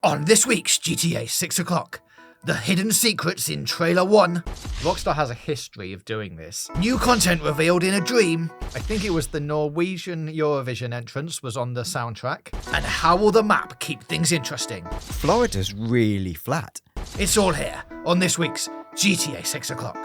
On this week's GTA 6 o'clock, the hidden secrets in Trailer 1. Rockstar has a history of doing this. New content revealed in a dream. I think it was the Norwegian Eurovision entrance was on the soundtrack. And how will the map keep things interesting? Florida's really flat. It's all here on this week's GTA 6 o'clock.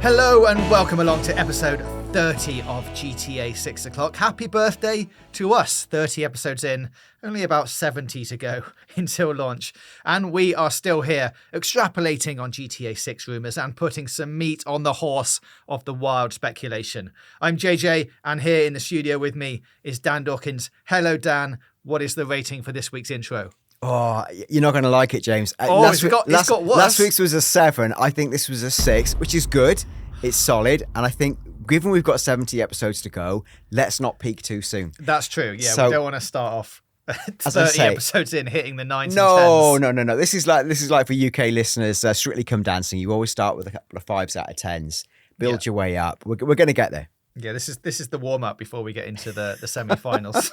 Hello and welcome along to episode 30 of GTA 6 o'clock. Happy birthday to us, 30 episodes in, only about 70 to go until launch. And we are still here extrapolating on GTA 6 rumours and putting some meat on the horse of the wild speculation. I'm JJ and here in the studio with me is Dan Dawkins. Hello Dan, what is the rating for this week's intro? Oh, you're not going to like it, James. It's got worse. Last week's was a 7. I think this was a 6, which is good. It's solid. And I think, given we've got 70 episodes to go, let's not peak too soon. That's true. Yeah, so, we don't want to start off 30 episodes in hitting the 9s and 10s. No. This is like for UK listeners, Strictly Come Dancing. You always start with a couple of 5s out of 10s. Build your way up. We're going to get there. Yeah, this is the warm-up before we get into the semi-finals.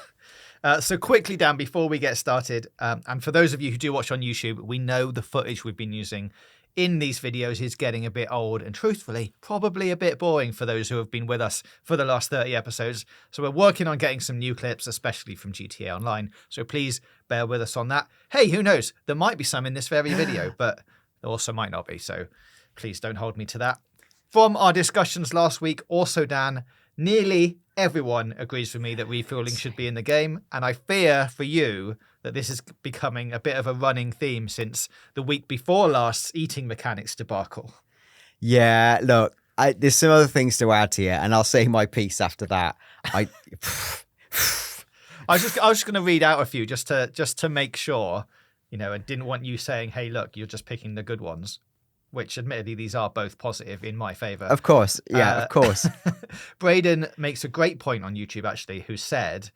So quickly, Dan, before we get started, and for those of you who do watch on YouTube, we know the footage we've been using in these videos is getting a bit old and truthfully, probably a bit boring for those who have been with us for the last 30 episodes. So we're working on getting some new clips, especially from GTA Online. So please bear with us on that. Hey, who knows? There might be some in this very video, but there also might not be. So please don't hold me to that. From our discussions last week, also, Dan, nearly everyone agrees with me that refueling should be in the game, and I fear for you that this is becoming a bit of a running theme since the week before last's eating mechanics debacle. Yeah, look, there's some other things to add here, and I'll say my piece after that. I was just going to read out a few just to make sure, and didn't want you saying, "Hey, look, you're just picking the good ones." Which, admittedly, these are both positive in my favour. Of course. Yeah, of course. Braden makes a great point on YouTube, actually, who said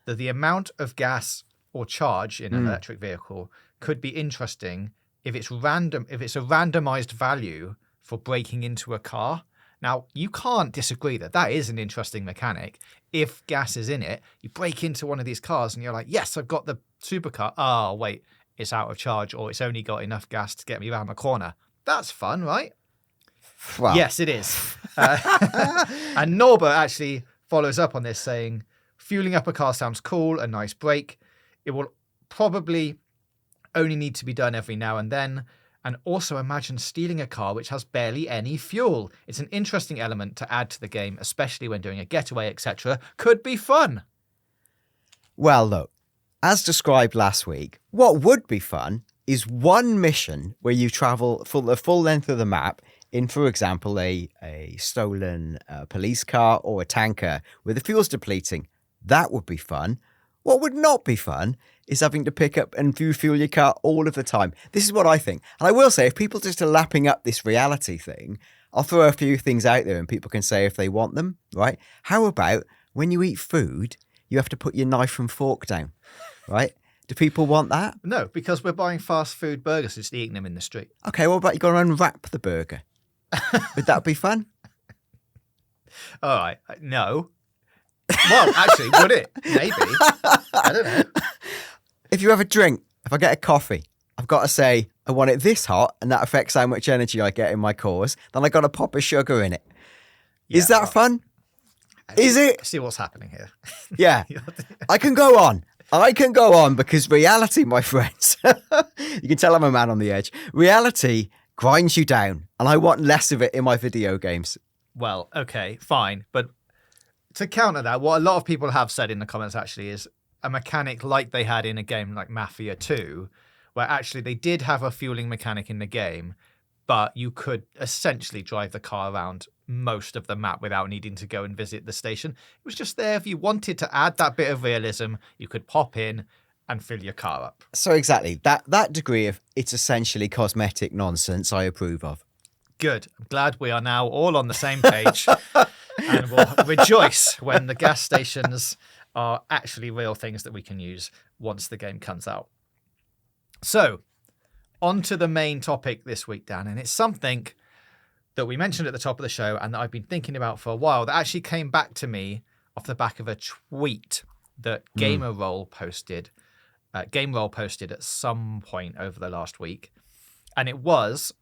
that the amount of gas or charge in an electric vehicle could be interesting if it's random, if it's a randomised value for breaking into a car. Now, you can't disagree that is an interesting mechanic. If gas is in it, you break into one of these cars and you're like, yes, I've got the supercar. Oh, wait, it's out of charge or it's only got enough gas to get me around the corner. That's fun, right? Well. Yes, it is. And Norbert actually follows up on this saying, fueling up a car sounds cool, a nice break. It will probably only need to be done every now and then. And also imagine stealing a car which has barely any fuel. It's an interesting element to add to the game, especially when doing a getaway, etc. Could be fun. Well, look, as described last week, what would be fun is one mission where you travel for the full length of the map in, for example, a stolen police car or a tanker where the fuel's depleting. That would be fun. What would not be fun is having to pick up and fuel your car all of the time. This is what I think. And I will say, if people just are lapping up this reality thing, I'll throw a few things out there and people can say if they want them, right? How about when you eat food, you have to put your knife and fork down, right? Do people want that? No, because we're buying fast food burgers and just eating them in the street. Okay, what about you got to unwrap the burger? Would that be fun? All right, no. Well, actually, would it? Maybe. I don't know. If you have a drink, if I get a coffee, I've got to say I want it this hot and that affects how much energy I get in my cores, then I got to pop a sugar in it. Yeah, is that fun? Is it? See what's happening here. Yeah. I can go on because reality, my friends, you can tell I'm a man on the edge. Reality grinds you down and I want less of it in my video games. Well, okay, fine. But to counter that, what a lot of people have said in the comments actually is a mechanic like they had in a game like Mafia 2, where actually they did have a fueling mechanic in the game, but you could essentially drive the car around most of the map without needing to go and visit the station. It was just there. If you wanted to add that bit of realism, you could pop in and fill your car up. So exactly, that degree of it's essentially cosmetic nonsense I approve of. Good. I'm glad we are now all on the same page and we'll rejoice when the gas stations are actually real things that we can use once the game comes out. So, on to the main topic this week, Dan, and it's something that we mentioned at the top of the show and that I've been thinking about for a while that actually came back to me off the back of a tweet that Game Roll posted at some point over the last week. And it was,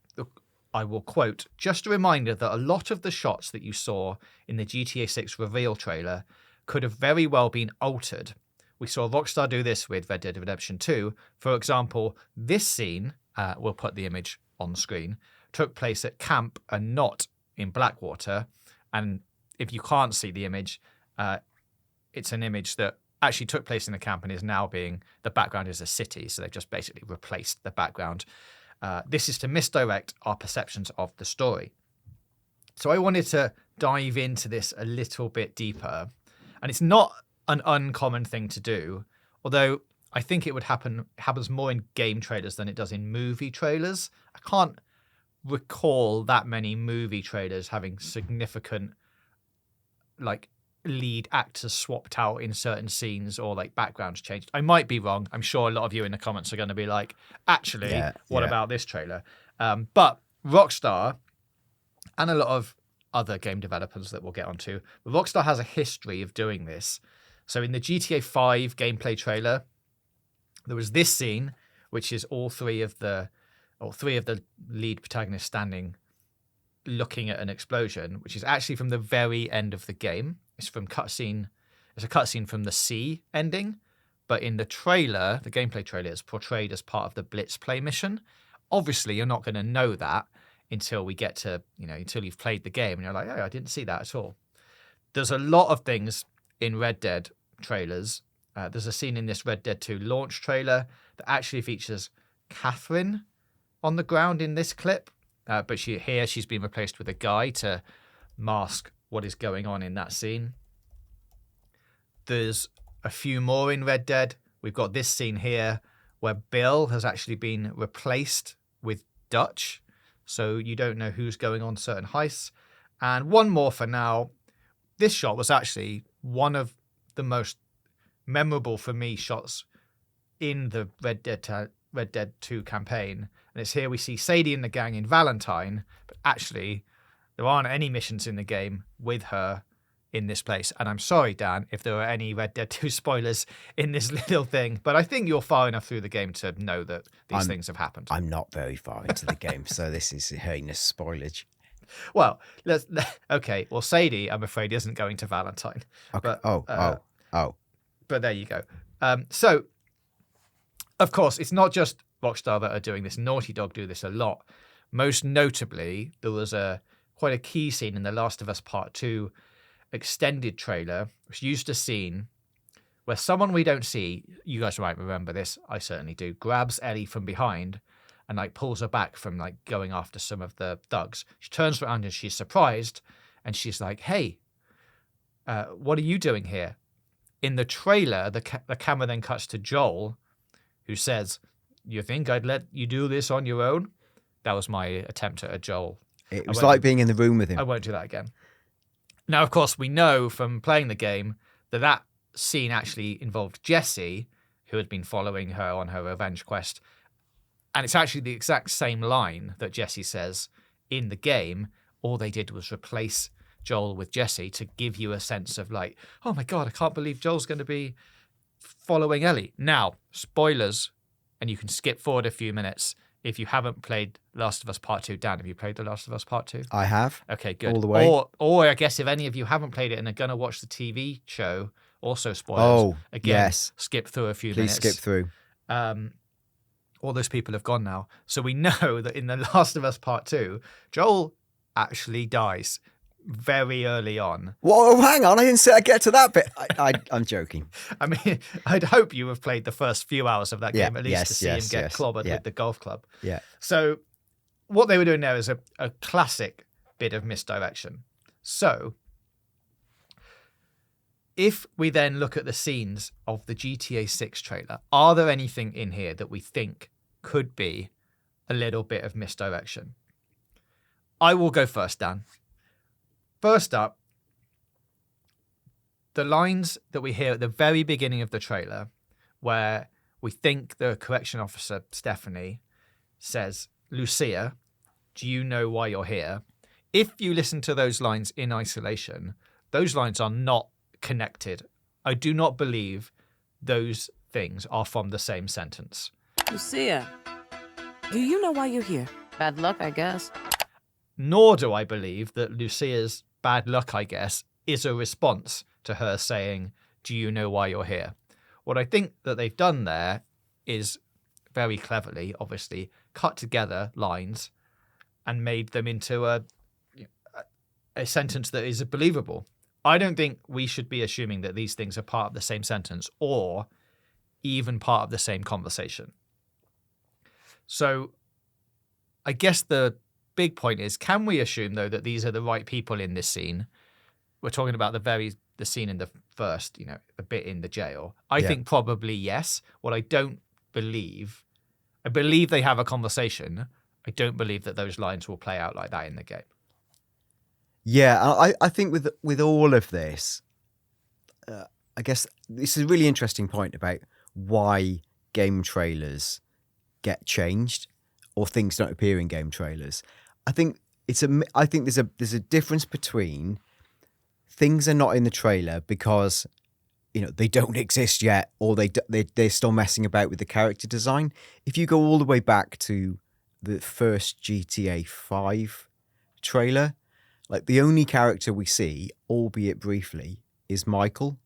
I will quote, just a reminder that a lot of the shots that you saw in the GTA 6 reveal trailer could have very well been altered. We saw Rockstar do this with Red Dead Redemption 2. For example, this scene, we'll put the image on the screen, took place at camp and not in Blackwater. And if you can't see the image, it's an image that actually took place in the camp and is now the background is a city. So they've just basically replaced the background. This is to misdirect our perceptions of the story. So I wanted to dive into this a little bit deeper. And it's not an uncommon thing to do, although I think it happens more in game trailers than it does in movie trailers. I can't recall that many movie trailers having significant lead actors swapped out in certain scenes or backgrounds changed. I might be wrong. I'm sure a lot of you in the comments are going to be like, actually, what about this trailer? But Rockstar and a lot of other game developers that we'll get onto, Rockstar has a history of doing this. So in the GTA 5 gameplay trailer, there was this scene, which is all three of the lead protagonists standing looking at an explosion, which is actually from the very end of the game. It's a cutscene from the sea ending, but in the trailer, the gameplay trailer, is portrayed as part of the Blitz play mission. Obviously, you're not going to know that until we get to, until you've played the game and you're like, oh, I didn't see that at all. There's a lot of things in Red Dead trailers. There's a scene in this Red Dead 2 launch trailer that actually features Catherine on the ground in this clip. But she's been replaced with a guy to mask what is going on in that scene. There's a few more in Red Dead. We've got this scene here where Bill has actually been replaced with Dutch. So you don't know who's going on certain heists. And one more for now. This shot was actually one of the most memorable for me shots in the Red Dead 2 campaign. And it's here we see Sadie and the gang in Valentine, but actually there aren't any missions in the game with her in this place. And I'm sorry, Dan, if there are any Red Dead 2 spoilers in this little thing, but I think you're far enough through the game to know that these things have happened. I'm not very far into the game, so this is heinous spoilage. Well, okay. Well, Sadie, I'm afraid, isn't going to Valentine. Okay. But, But there you go. So, of course, it's not just Rockstar that are doing this. Naughty Dog do this a lot. Most notably, there was quite a key scene in The Last of Us Part 2 extended trailer, which used a scene where someone we don't see, you guys might remember this, I certainly do, grabs Ellie from behind and pulls her back from going after some of the thugs. She turns around and she's surprised and she's like, hey, what are you doing here? In the trailer, the camera then cuts to Joel, who says, you think I'd let you do this on your own? That was my attempt at a Joel. It was like being in the room with him. I won't do that again. Now, of course, we know from playing the game that scene actually involved Jessie, who had been following her on her revenge quest. And it's actually the exact same line that Jessie says in the game. All they did was replace Joel with Jessie to give you a sense of oh my God, I can't believe Joel's going to be following Ellie. Now, spoilers, and you can skip forward a few minutes if you haven't played Last of Us Part 2. Dan, have you played The Last of Us Part 2? I have. Okay, good. All the way. Or I guess if any of you haven't played it and are going to watch the TV show, also spoilers. Oh, again, yes. Skip through a few Please minutes. skip through. All those people have gone now. So we know that in The Last of Us Part 2, Joel actually dies very early on. Whoa, hang on. I didn't say I'd get to that bit. I'm joking. I mean, I'd hope you have played the first few hours of that game, at least to see him get clobbered with the golf club. Yeah. So what they were doing there is a classic bit of misdirection. So if we then look at the scenes of the GTA 6 trailer, are there anything in here that we think could be a little bit of misdirection? I will go first, Dan. First up, the lines that we hear at the very beginning of the trailer, where we think the correction officer, Stephanie, says, Lucia, do you know why you're here? if you listen to those lines in isolation, those lines are not connected. I do not believe those things are from the same sentence. Lucia, do you know why you're here? Bad luck, I guess. Nor do I believe that Lucia's bad luck, I guess, is a response to her saying, do you know why you're here? What I think that they've done there is very cleverly, obviously, cut together lines and made them into a sentence that is believable. I don't think we should be assuming that these things are part of the same sentence or even part of the same conversation. So I guess the big point is, can we assume, though, that these are the right people in this scene? We're talking about the scene in the first, the bit in the jail. I think probably yes. What I don't believe, I believe they have a conversation. I don't believe that those lines will play out like that in the game. Yeah, I think with all of this, I guess this is a really interesting point about why game trailers get changed or things don't appear in game trailers. I think there's a difference between things are not in the trailer because they don't exist yet, or they're still messing about with the character design. If you go all the way back to the first GTA 5 trailer, like the only character we see, albeit briefly, is Michael,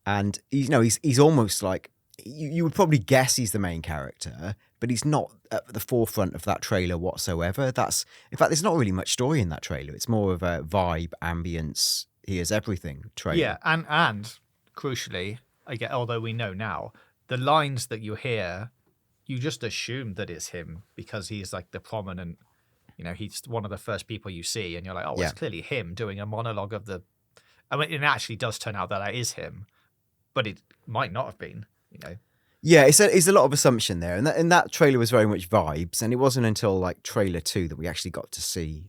and he's almost like you would probably guess he's the main character, but he's not at the forefront of that trailer whatsoever. In fact, there's not really much story in that trailer. It's more of a vibe, ambience, here's everything trailer. Yeah, and crucially, although we know now, the lines that you hear, you just assume that it's him because he's like the prominent, he's one of the first people you see, and you're like, it's clearly him doing a monologue of the. I mean, it actually does turn out that is him, but it might not have been, Yeah, it's a lot of assumption there, and that trailer was very much vibes, and it wasn't until like trailer 2 that we actually got to see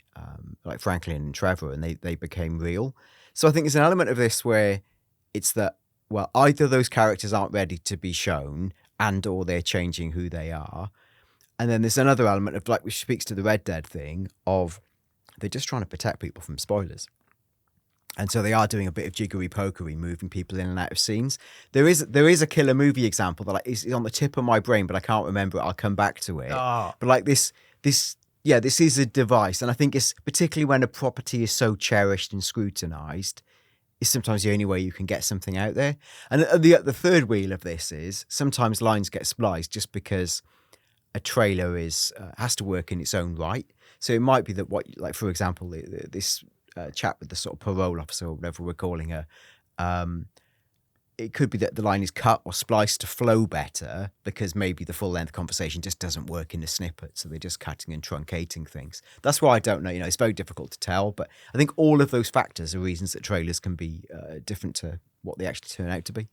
like Franklin and Trevor, and they became real. So I think there's an element of this where it's that, well, either those characters aren't ready to be shown and or they're changing who they are. And then there's another element of, like, which speaks to the Red Dead thing of they're just trying to protect people from spoilers. And so they are doing a bit of jiggery-pokery, moving people in and out of scenes. There is a killer movie example that is on the tip of my brain, but I can't remember it. I'll come back to it. Oh. But like this is a device. And I think it's particularly when a property is so cherished and scrutinized, is sometimes the only way you can get something out there. And the third wheel of this is sometimes lines get spliced just because a trailer has to work in its own right. So it might be that for example, this chat with the sort of parole officer or whatever we're calling her, it could be that the line is cut or spliced to flow better because maybe the full length conversation just doesn't work in the snippet. So they're just cutting and truncating things. That's why I don't know. It's very difficult to tell, but I think all of those factors are reasons that trailers can be different to what they actually turn out to be.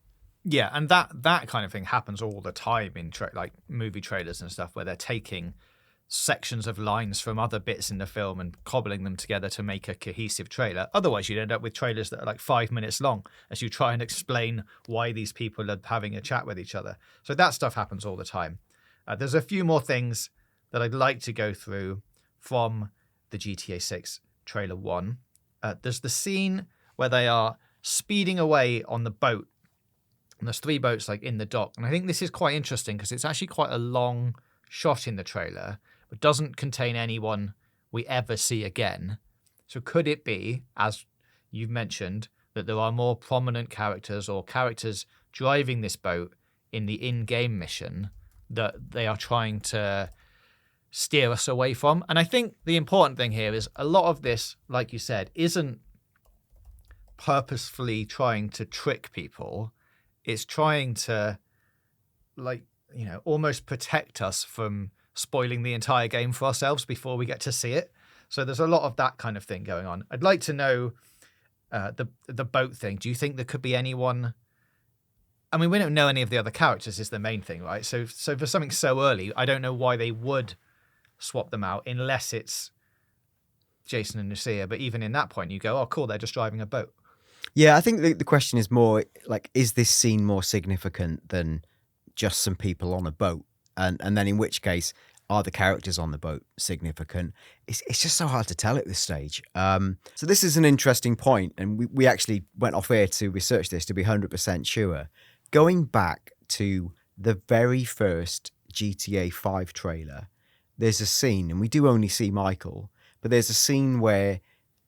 Yeah, and that kind of thing happens all the time in like movie trailers and stuff, where they're taking sections of lines from other bits in the film and cobbling them together to make a cohesive trailer. Otherwise, you'd end up with trailers that are like 5 minutes long as you try and explain why these people are having a chat with each other. So that stuff happens all the time. There's a few more things that I'd like to go through from the GTA 6 trailer 1. There's the scene where they are speeding away on the boat, and there's 3 boats like in the dock. And I think this is quite interesting because it's actually quite a long shot in the trailer, but doesn't contain anyone we ever see again. So could it be, as you've mentioned, that there are more prominent characters or characters driving this boat in the in-game mission that they are trying to steer us away from? And I think the important thing here is a lot of this, like you said, isn't purposefully trying to trick people. It's trying to, almost protect us from spoiling the entire game for ourselves before we get to see it. So there's a lot of that kind of thing going on. I'd like to know the boat thing. Do you think there could be anyone? I mean, we don't know any of the other characters is the main thing, right? So for something so early, I don't know why they would swap them out unless it's Jason and Lucia. But even in that point, you go, oh, cool, they're just driving a boat. Yeah, I think the question is more like, is this scene more significant than just some people on a boat? And then in which case, Are the characters on the boat significant? It's just so hard to tell at this stage. So this is an interesting point, and we actually went off air to research this to be 100% sure. Going back to the very first GTA 5 trailer, there's a scene, and we do only see Michael, but there's a scene where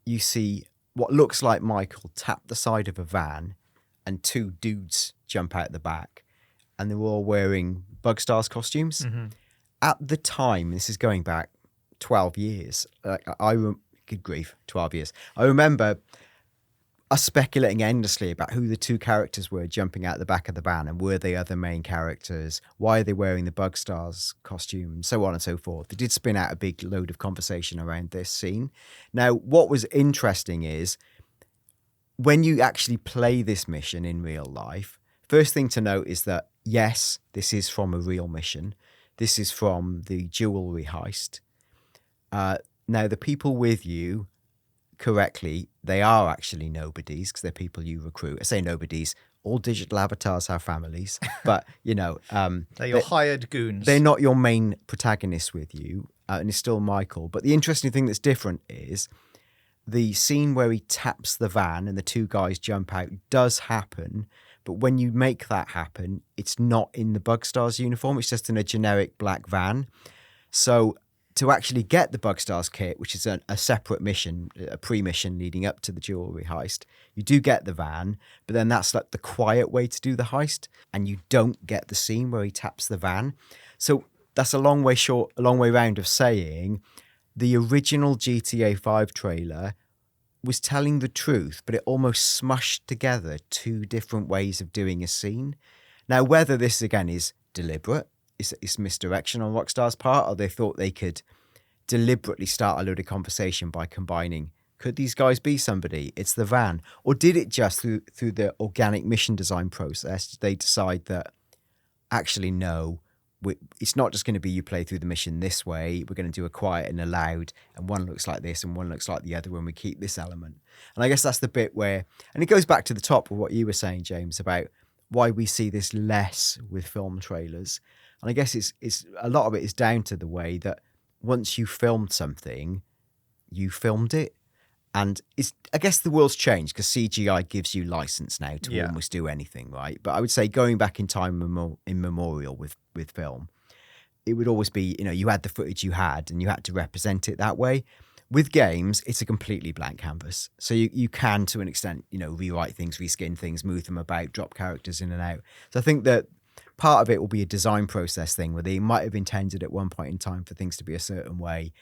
you see what looks like Michael tap the side of a van and two dudes jump out the back, and they're all wearing Bugstars costumes. Mm-hmm. At the time, this is going back 12 years. Good grief, 12 years. I remember us speculating endlessly about who the two characters were jumping out the back of the van, and were they other main characters? Why are they wearing the Bugstars costume? So on and so forth. It did spin out a big load of conversation around this scene. Now, what was interesting is when you actually play this mission in real life, first thing to note is that, yes, this is from a real mission. This is from the jewelry heist. Now, the people with you, correctly, they are actually nobodies because they're people you recruit. I say nobodies. All digital avatars have families, but, they're your hired goons. They're not your main protagonists with you, and it's still Michael. But the interesting thing that's different is the scene where he taps the van and the two guys jump out does happen. But when you make that happen, it's not in the Bugstars uniform. It's just in a generic black van. So to actually get the Bugstars kit, which is a separate mission, a pre-mission leading up to the jewelry heist, you do get the van, but then that's like the quiet way to do the heist, and you don't get the scene where he taps the van. So that's a long way round of saying the original GTA 5 trailer was telling the truth, but it almost smushed together two different ways of doing a scene. Now, whether this again is deliberate, is misdirection on Rockstar's part, or they thought they could deliberately start a load of conversation by combining, could these guys be somebody? It's the van. Or did it just through the organic mission design process, did they decide that actually no, it's not just going to be you play through the mission this way, we're going to do a quiet and a loud, and one looks like this and one looks like the other when we keep this element. And I guess that's the bit where, and it goes back to the top of what you were saying, James, about why we see this less with film trailers. And I guess it's a lot of it is down to the way that once you filmed something, you filmed it. And I guess the world's changed because CGI gives you license now to almost do anything, right? But I would say going back in time immemorial with film, it would always be, you had the footage you had and you had to represent it that way. With games, it's a completely blank canvas. So you can, to an extent, rewrite things, reskin things, move them about, drop characters in and out. So I think that part of it will be a design process thing where they might have intended at one point in time for things to be a certain way,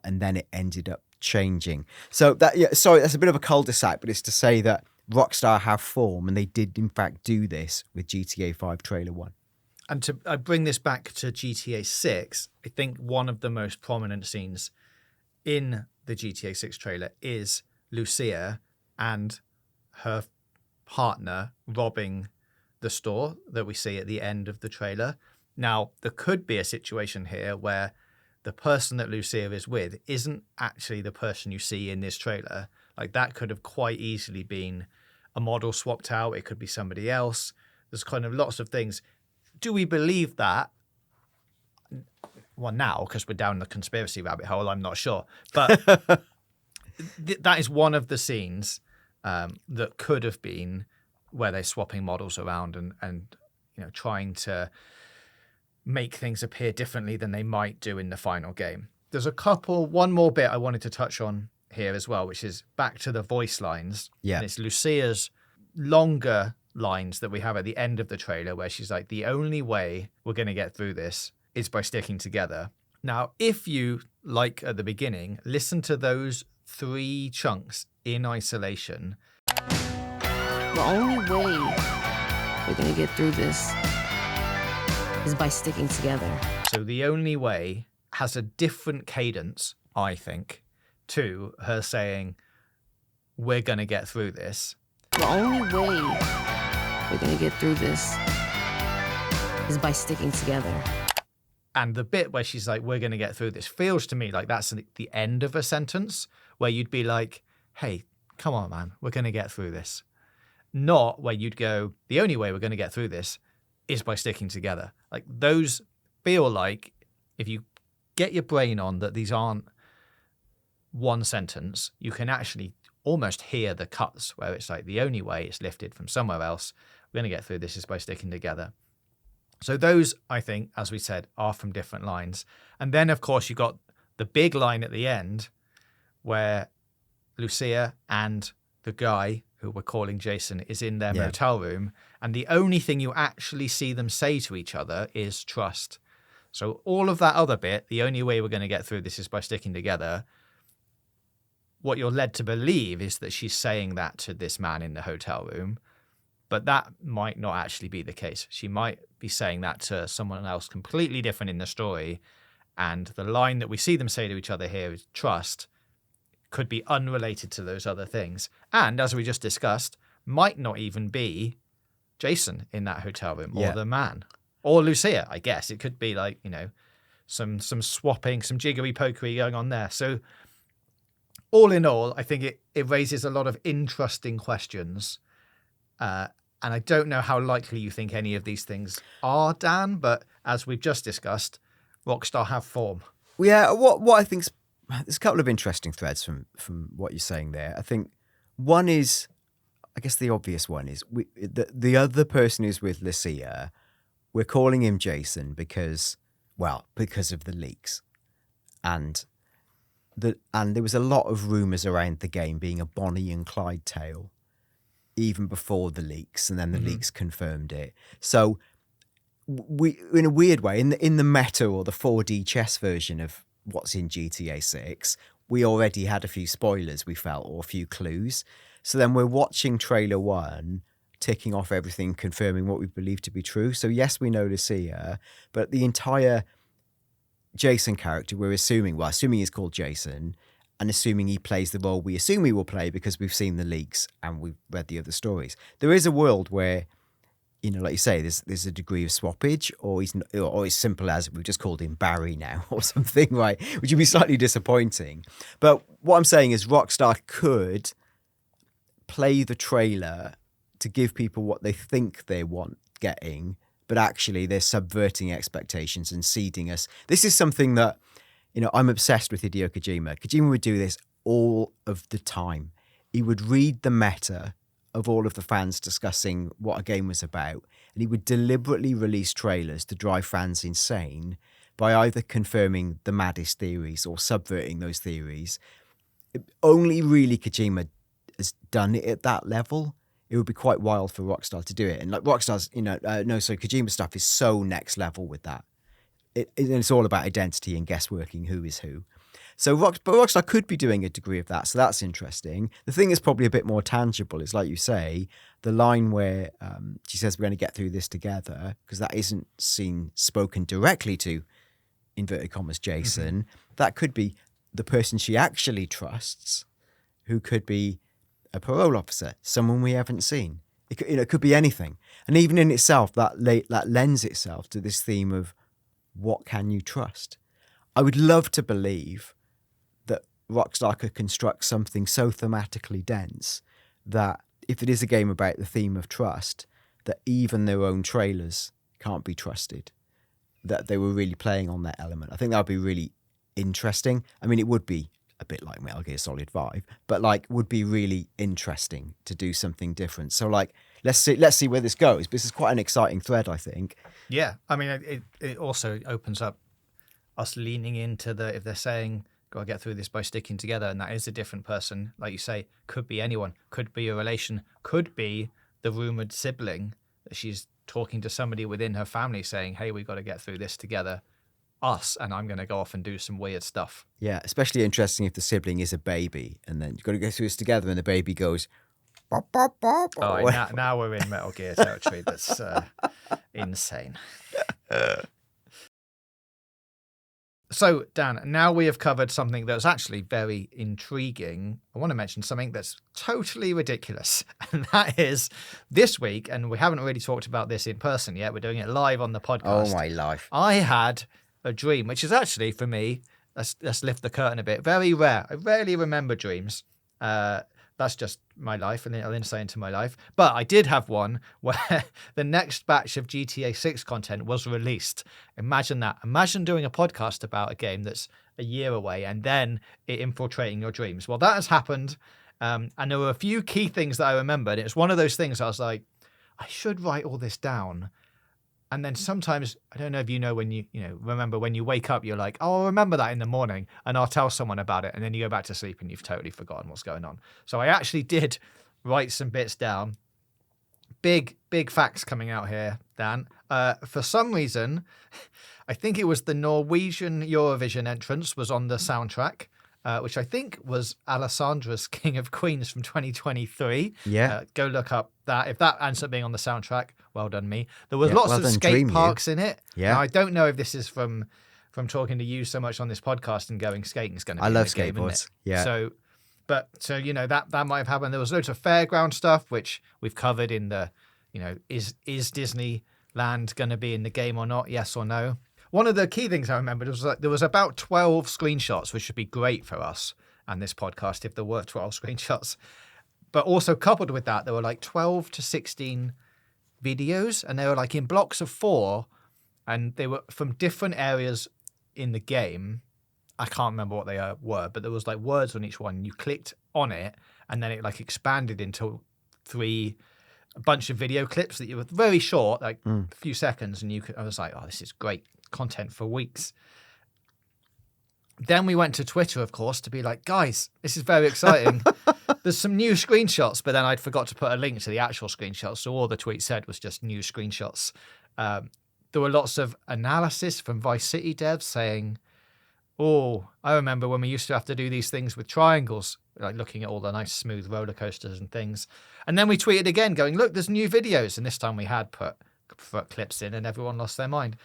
and then it ended up changing. So sorry, that's a bit of a cul-de-sac, but it's to say that Rockstar have form, and they did in fact do this with GTA 5 trailer 1. And I bring this back to GTA 6, I think one of the most prominent scenes in the GTA 6 trailer is Lucia and her partner robbing the store that we see at the end of the trailer. Now, there could be a situation here where the person that Lucia is with isn't actually the person you see in this trailer. Like, that could have quite easily been a model swapped out. It could be somebody else. There's kind of lots of things. Do we believe that? Well, now, because we're down the conspiracy rabbit hole, I'm not sure. But that is one of the scenes that could have been where they're swapping models around and trying to make things appear differently than they might do in the final game. There's one more bit I wanted to touch on here as well, which is back to the voice lines. Yeah. And it's Lucia's longer lines that we have at the end of the trailer where she's like, the only way we're going to get through this is by sticking together. Now, if you, like at the beginning, listen to those 3 chunks in isolation. The only way we're going to get through this is by sticking together. So the only way has a different cadence, I think, to her saying, we're going to get through this. The only way we're going to get through this is by sticking together. And the bit where she's like, we're going to get through this, feels to me like that's the end of a sentence where you'd be like, hey, come on, man, we're going to get through this. Not where you'd go, the only way we're going to get through this is by sticking together. Like, those feel like if you get your brain on that these aren't one sentence, you can actually almost hear the cuts where it's like the only way it's lifted from somewhere else. We're going to get through this is by sticking together. So those, I think, as we said, are from different lines. And then, of course, you got the big line at the end where Lucia and the guy who we're calling Jason is in their motel room. And the only thing you actually see them say to each other is trust. So all of that other bit, the only way we're going to get through this is by sticking together. What you're led to believe is that she's saying that to this man in the hotel room. But that might not actually be the case. She might be saying that to someone else completely different in the story. And the line that we see them say to each other here is trust could be unrelated to those other things. And as we just discussed, might not even be Jason in that hotel room or the man or Lucia, I guess. It could be like, you know, some swapping, some jiggery pokery going on there. So all in all, I think it raises a lot of interesting questions. And I don't know how likely you think any of these things are, Dan, but as we've just discussed, Rockstar have form. Yeah, what I think's there's a couple of interesting threads from what you're saying there. I think one is, I guess the obvious one is the other person who's with Lucia, we're calling him Jason because of the leaks, and there was a lot of rumours around the game being a Bonnie and Clyde tale, even before the leaks, and then the leaks confirmed it. So we, in a weird way, in the meta or the 4D chess version of what's in GTA 6, we already had a few spoilers, we felt, or a few clues. So then we're watching trailer 1, ticking off everything, confirming what we believe to be true. So yes, we know Lucia, but the entire Jason character, we're assuming he's called Jason, and assuming he plays the role we assume he will play because we've seen the leaks and we've read the other stories. There is a world where, you know, like you say, there's a degree of swappage, or as simple as we've just called him Barry now or something, right? Which would be slightly disappointing. But what I'm saying is Rockstar could play the trailer to give people what they think they want getting, but actually they're subverting expectations and seeding us. This is something that, you know, I'm obsessed with Hideo Kojima. Kojima would do this all of the time. He would read the meta of all of the fans discussing what a game was about, and he would deliberately release trailers to drive fans insane by either confirming the maddest theories or subverting those theories. Only really Kojima has done it at that level. It would be quite wild for Rockstar to do it. And like Rockstar's, Kojima stuff is so next level with that. It's all about identity and guessworking who is who. So Rockstar could be doing a degree of that, so that's interesting. The thing is probably a bit more tangible is, like you say, the line where she says we're going to get through this together, because that isn't spoken directly to, inverted commas, Jason. That could be the person she actually trusts, who could be a parole officer, someone we haven't seen. It could be anything. And even in itself, that lends itself to this theme of what can you trust? I would love to believe that Rockstar could construct something so thematically dense that if it is a game about the theme of trust, that even their own trailers can't be trusted, that they were really playing on that element. I think that would be really interesting. I mean, it would be a bit like Metal Gear Solid 5, but like would be really interesting to do something different. So like, let's see where this goes. This is quite an exciting thread, I think. Yeah, I mean, it also opens up us leaning into if they're saying, gotta get through this by sticking together, and that is a different person, like you say, could be anyone, could be a relation, could be the rumoured sibling that she's talking to somebody within her family saying, hey, we got to get through this together, and I'm going to go off and do some weird stuff. Yeah, especially interesting if the sibling is a baby, and then you've got to go through this together, and the baby goes, bop, bop, bop. Oh, now we're in Metal Gear territory. That's insane. So, Dan, now we have covered something that's actually very intriguing. I want to mention something that's totally ridiculous. And that is this week, and we haven't really talked about this in person yet. We're doing it live on the podcast. Oh, my life. I had a dream, which is actually, for me, let's lift the curtain a bit, very rare. I rarely remember dreams. that's just my life and a little insight into my life. But I did have one where the next batch of GTA 6 content was released. Imagine that. Imagine doing a podcast about a game that's a year away and then it infiltrating your dreams. Well, that has happened. And there were a few key things that I remembered. It was one of those things I was like, I should write all this down. And then sometimes, I don't know if you know when remember when you wake up, you're like, oh, I'll remember that in the morning and I'll tell someone about it. And then you go back to sleep and you've totally forgotten what's going on. So I actually did write some bits down. Big facts coming out here, Dan. For some reason, I think it was the Norwegian Eurovision entrance was on the soundtrack, which I think was Alessandra's King of Queens from 2023. Yeah. Go look up that. If that ends up being on the soundtrack, well done me. There was Yeah, lots well of done, skate Dream You. parks in it. Yeah. Now, I don't know if this is from talking to you so much on this podcast and going skating is going to be I in love the game, isn't skateboards. it? Yeah. So that might have happened. There was loads of fairground stuff, which we've covered in the, is Disneyland going to be in the game or not? Yes or no? One of the key things I remembered was like there was about 12 screenshots, which would be great for us and this podcast if there were 12 screenshots. But also coupled with that, there were like 12 to 16 videos, and they were like in blocks of 4, and they were from different areas in the game. I can't remember what they were, but there was like words on each one. You clicked on it, and then it like expanded into a bunch of video clips that you were very short, like a few seconds, and I was like, oh, this is great content for weeks. Then we went to Twitter, of course, to be like, guys, this is very exciting. There's some new screenshots, but then I'd forgot to put a link to the actual screenshots. So all the tweet said was just new screenshots. There were lots of analysis from Vice City devs saying, oh, I remember when we used to have to do these things with triangles, like looking at all the nice smooth roller coasters and things. And then we tweeted again going, look, there's new videos. And this time we had put clips in and everyone lost their mind.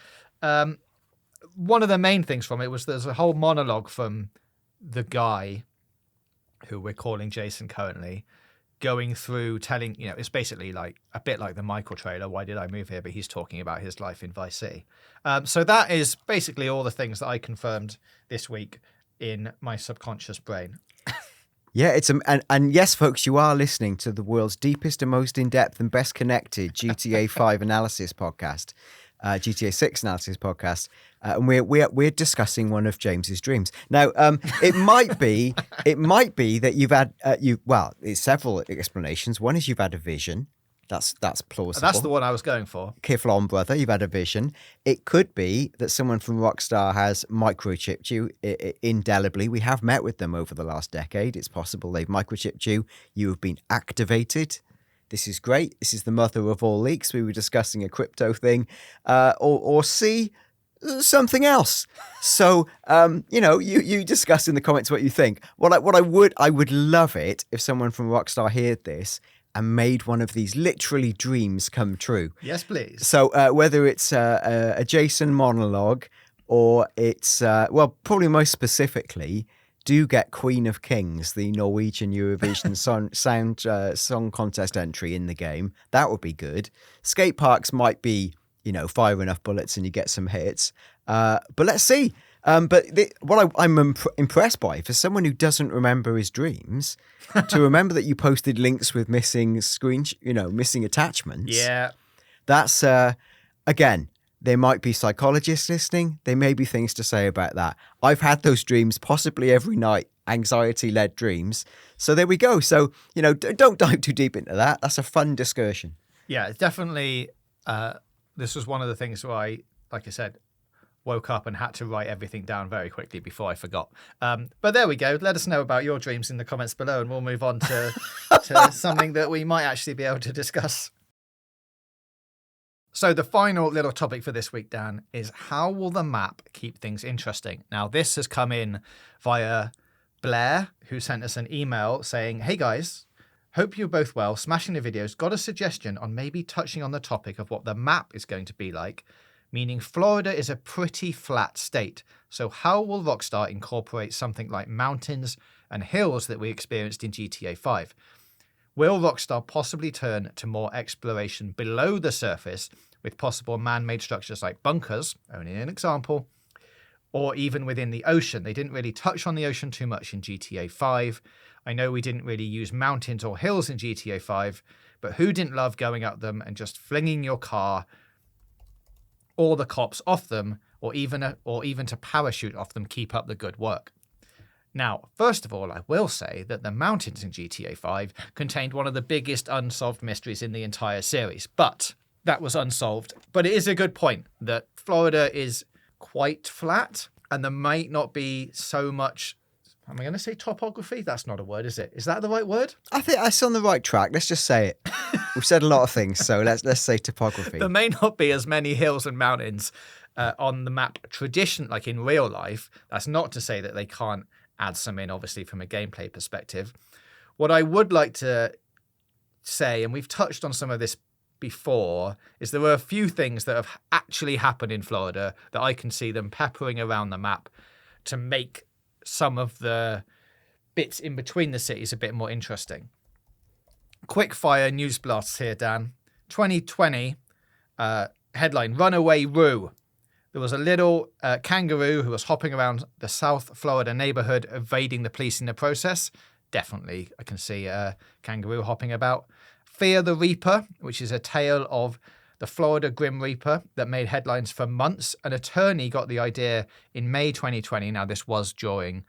One of the main things from it was there's a whole monologue from the guy who we're calling Jason currently, going through telling, it's basically like a bit like the Michael trailer, Why Did I Move Here? But he's talking about his life in Vice City. So that is basically all the things that I confirmed this week in my subconscious brain. Yeah, and yes, folks, you are listening to the world's deepest and most in-depth and best connected GTA 5 analysis podcast. GTA 6 analysis podcast, and we're discussing one of James's dreams. Now, it might be that you've had it's several explanations. One is you've had a vision. That's plausible. That's the one I was going for. Kiflon brother, you've had a vision. It could be that someone from Rockstar has microchipped you indelibly. We have met with them over the last decade. It's possible they've microchipped you. You have been activated. This is great. This is the mother of all leaks. We were discussing a crypto thing, or C, something else. So, you discuss in the comments what you think. I would love it if someone from Rockstar heard this and made one of these literally dreams come true. Yes, please. So whether it's a Jason monologue or it's, probably most specifically, do get Queen of Kings, the Norwegian Eurovision song contest entry in the game. That would be good. Skate parks might be, fire enough bullets and you get some hits. But let's see. What I'm impressed by, for someone who doesn't remember his dreams, to remember that you posted links with missing missing attachments. Yeah. That's, again, there might be psychologists listening. There may be things to say about that. I've had those dreams possibly every night, anxiety-led dreams. So there we go. So, don't dive too deep into that. That's a fun discussion. Yeah, definitely. This was one of the things where I, like I said, woke up and had to write everything down very quickly before I forgot. But there we go. Let us know about your dreams in the comments below, and we'll move on to something that we might actually be able to discuss. So the final little topic for this week, Dan, is how will the map keep things interesting? Now, this has come in via Blair, who sent us an email saying, hey guys, hope you're both well. Smashing the videos. Got a suggestion on maybe touching on the topic of what the map is going to be like, meaning Florida is a pretty flat state. So how will Rockstar incorporate something like mountains and hills that we experienced in GTA 5? Will Rockstar possibly turn to more exploration below the surface with possible man-made structures like bunkers, only an example, or even within the ocean. They didn't really touch on the ocean too much in GTA 5. I know we didn't really use mountains or hills in GTA 5, but who didn't love going up them and just flinging your car or the cops off them, or even to parachute off them? Keep up the good work. Now, first of all, I will say that the mountains in GTA 5 contained one of the biggest unsolved mysteries in the entire series, but that was unsolved. But it is a good point that Florida is quite flat, and there might not be so much, am I going to say topography? That's not a word, is it? Is that the right word? I think that's on the right track. Let's just say it. We've said a lot of things, so let's say topography. There may not be as many hills and mountains on the map like in real life. That's not to say that they can't add some in, obviously, from a gameplay perspective. What I would like to say, and we've touched on some of this before, is there were a few things that have actually happened in Florida that I can see them peppering around the map to make some of the bits in between the cities a bit more interesting. Quick fire news blasts here, Dan. 2020 headline, Runaway Roo. There was a little kangaroo who was hopping around the South Florida neighborhood, evading the police in the process. Definitely, I can see a kangaroo hopping about. Fear the Reaper, which is a tale of the Florida Grim Reaper that made headlines for months. An attorney got the idea in May 2020. Now, this was during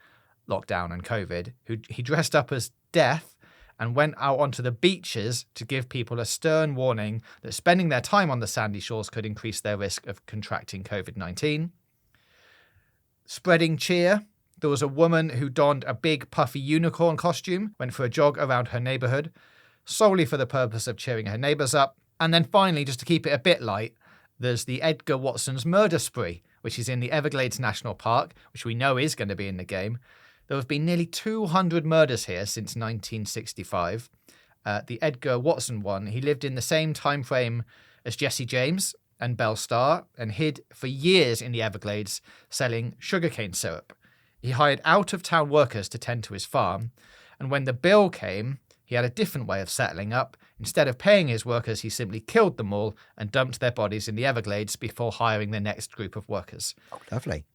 lockdown and COVID. He dressed up as Death and went out onto the beaches to give people a stern warning that spending their time on the sandy shores could increase their risk of contracting COVID-19. Spreading cheer. There was a woman who donned a big puffy unicorn costume, went for a jog around her neighborhood, solely for the purpose of cheering her neighbors up. And then finally, just to keep it a bit light, there's the Edgar Watson's murder spree, which is in the Everglades National Park, which we know is going to be in the game. There have been nearly 200 murders here since 1965. The Edgar Watson one, he lived in the same time frame as Jesse James and Belle Starr and hid for years in the Everglades selling sugarcane syrup. He hired out-of-town workers to tend to his farm, and when the bill came, he had a different way of settling up. Instead of paying his workers, he simply killed them all and dumped their bodies in the Everglades before hiring the next group of workers. Oh, lovely.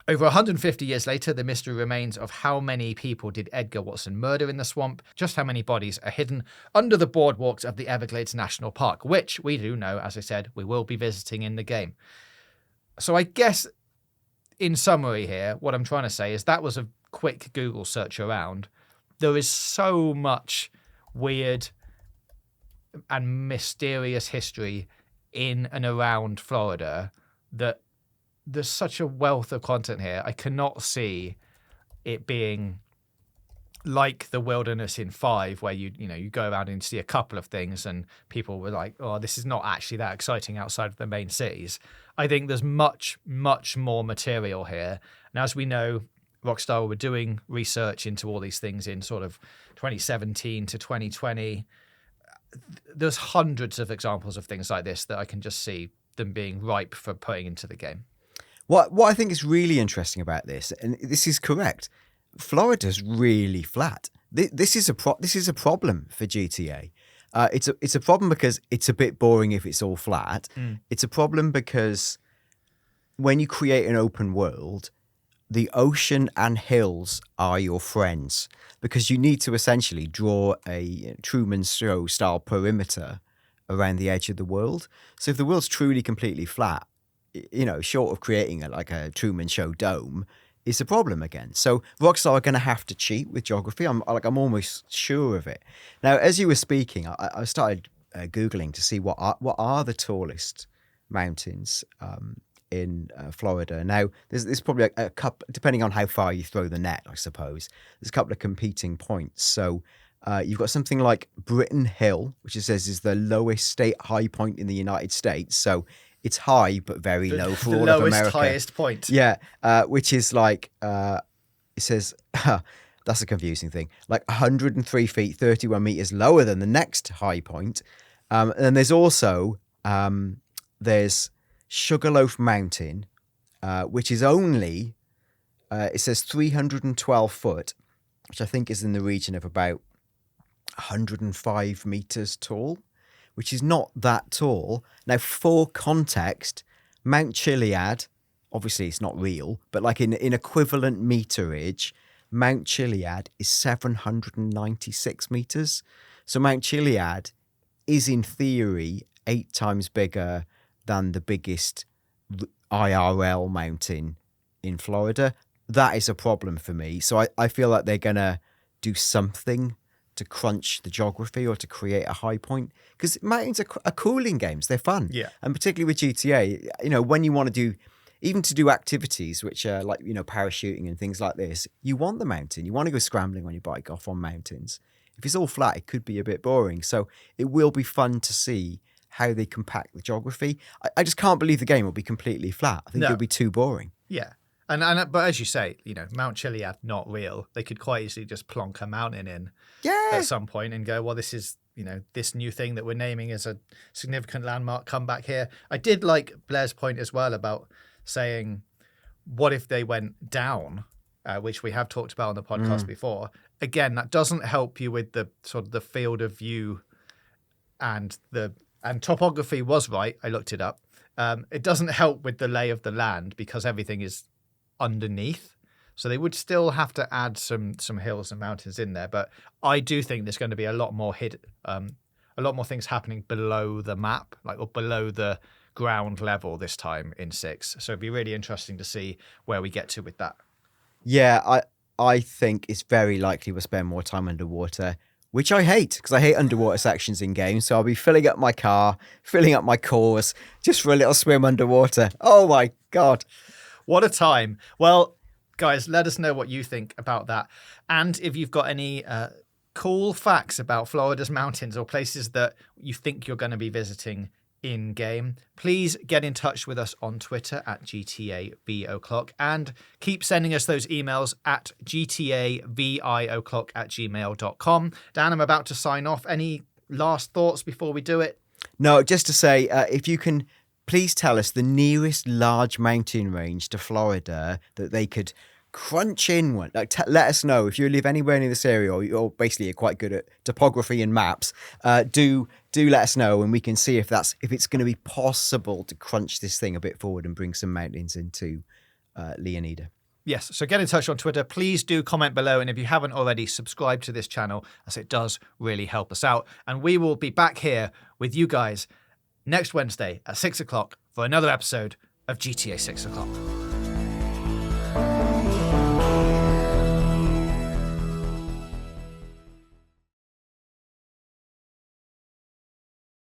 Over 150 years later, the mystery remains of how many people did Edgar Watson murder in the swamp, just how many bodies are hidden under the boardwalks of the Everglades National Park, which we do know, as I said, we will be visiting in the game. So I guess, in summary here, what I'm trying to say is that was a quick Google search around. There is so much weird and mysterious history in and around Florida that there's such a wealth of content here. I cannot see it being like the wilderness in 5, where you go around and see a couple of things and people were like, oh, this is not actually that exciting outside of the main cities. I think there's much, much more material here. And as we know, Rockstar were doing research into all these things in sort of 2017 to 2020. There's hundreds of examples of things like this that I can just see them being ripe for putting into the game. What I think is really interesting about this, and this is correct, Florida's really flat. This is a problem for GTA. It's a problem because it's a bit boring if it's all flat. It's a problem because when you create an open world, the ocean and hills are your friends, because you need to essentially draw a Truman Show style perimeter around the edge of the world. So if the world's truly completely flat, short of creating a Truman Show dome, is a problem again. So Rockstar are going to have to cheat with geography. I'm almost sure of it. Now, as you were speaking, I started Googling to see what are the tallest mountains in Florida. Now, there's probably a couple, depending on how far you throw the net, I suppose. There's a couple of competing points. So you've got something like Britton Hill, which it says is the lowest state high point in the United States. So it's high, but very low for all of America. The lowest, highest point. Yeah, which is like, it says, that's a confusing thing, like 103 feet, 31 meters lower than the next high point. And then there's also, there's Sugarloaf Mountain, which is only, it says 312 foot, which I think is in the region of about 105 meters tall, which is not that tall. Now, for context, Mount Chiliad obviously it's not real, but like in equivalent meterage, Mount Chiliad is 796 meters. So Mount Chiliad is in theory 8 times bigger than the biggest IRL mountain in Florida. That is a problem for me. So I feel like they're going to do something to crunch the geography or to create a high point, because mountains are cool in games. They're fun. Yeah. And particularly with GTA, you know, when you want to do, even to do activities which are like, you know, parachuting and things like this, you want the mountain. You want to go scrambling on your bike off on mountains. If it's all flat, it could be a bit boring. So it will be fun to see how they compact the geography. I just can't believe the game will be completely flat. I think it'll be too boring. Yeah. And but as you say, you know, Mount Chiliad, not real. They could quite easily just plonk a mountain in at some point and go, well, this is, you know, this new thing that we're naming as a significant landmark, come back here. I did like Blair's point as well about saying, what if they went down, which we have talked about on the podcast before. Again, that doesn't help you with the sort of the field of view and topography was right. I looked it up. It doesn't help with the lay of the land because everything is underneath. So they would still have to add some hills and mountains in there. But I do think there's going to be a lot more things happening below the map, like or below the ground level this time in 6. So it'd be really interesting to see where we get to with that. Yeah, I think it's very likely we'll spend more time underwater, which I hate because I hate underwater sections in games. So I'll be filling up my car, filling up my cores just for a little swim underwater. Oh my God. What a time. Well, guys, let us know what you think about that. And if you've got any cool facts about Florida's mountains or places that you think you're going to be visiting in game, please get in touch with us on Twitter at GTAVI O'clock and keep sending us those emails at GTAVIOclock@gmail.com. Dan, I'm about to sign off. Any last thoughts before we do it? No, just to say, if you can please tell us the nearest large mountain range to Florida that they could crunch in one. Like, let us know if you live anywhere near this area, or you're basically quite good at topography and maps. Do let us know, and we can see if it's going to be possible to crunch this thing a bit forward and bring some mountains into Leonida. Yes, so get in touch on Twitter. Please do comment below, and if you haven't already, subscribe to this channel, as it does really help us out. And we will be back here with you guys next Wednesday at 6 o'clock for another episode of GTA 6 o'clock.